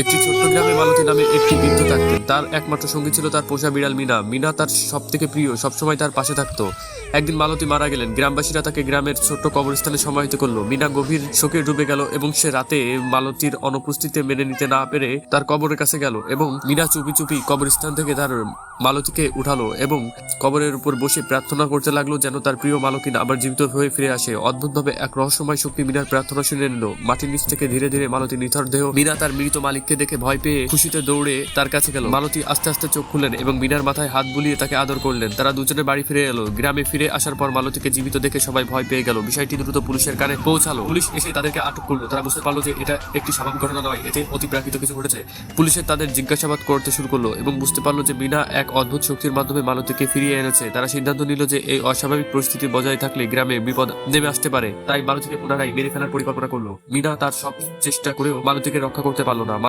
একটি ছোট্ট গ্রামে মালতী নামে একটি বৃদ্ধ থাকতেন। তার একমাত্র সঙ্গী ছিল তার পোষা বিড়াল মিনা। মিনা তার সব থেকে প্রিয়, সবসময় তার পাশে থাকতো। একদিন মালতী মারা গেলেন। গ্রামবাসীরা তাকে গ্রামের ছোট্ট কবরস্থানে সমাহিত করলো। মিনা গভীর শোকে ডুবে গেল এবং সে রাতে মালতীর অনুপস্থিতি মেনে নিতে না পেরে তার কবরের কাছে গেল এবং মিনা চুপি চুপি কবরস্থান থেকে তার মালতীকে উঠালো এবং কবরের উপর বসে প্রার্থনা করতে লাগলো যেন তার প্রিয় মালকিন আবার জীবিত হয়ে ফিরে আসে। অদ্ভুতভাবে এক রহস্যময় শক্তি মিনার প্রার্থনা শুনে নিল। মাটির নিচ থেকে ধীরে ধীরে মালতী নিথর দেহ। মিনা তার মৃত মালিককে দেখে ভয় পেয়ে খুশিতে দৌড়ে তার কাছে গেল। মালতী আস্তে আস্তে চোখ খুললেন এবং মিনার মাথায় হাত বুলিয়ে তাকে আদর করলেন। তারা দুজনে বাড়ি ফিরে এলো। গ্রামে ফিরে আসার পর মালতীকে জীবিত দেখে সবাই ভয় পেয়ে গেল। বিষয়টি দ্রুত পুলিশের কানে পৌঁছালো। পুলিশ এসে তাদেরকে আটক করলো। তারা বুঝতে পারলো যে এটা একটি স্বাভাবিক ঘটনা নয়, এতে অতিপ্রাকৃত কিছু ঘটেছে। পুলিশের তাদের জিজ্ঞাসাবাদ করতে শুরু করলো এবং বুঝতে পারলো যে মিনা এক অদ্ভুত শক্তির মাধ্যমে মালতীকে ফিরিয়ে এনেছে। তারা সিদ্ধান্ত নিল যে এই অস্বাভাবিক পরিস্থিতি বজায় থাকলে গ্রামে বিপদ নেমে আসতে পারে। তাই মালতীকে পুনরায় মেরে ফেলার পরিকল্পনা করলো। মিনা তার সব চেষ্টা করেও মালতীকে রক্ষা করতে পারলো না।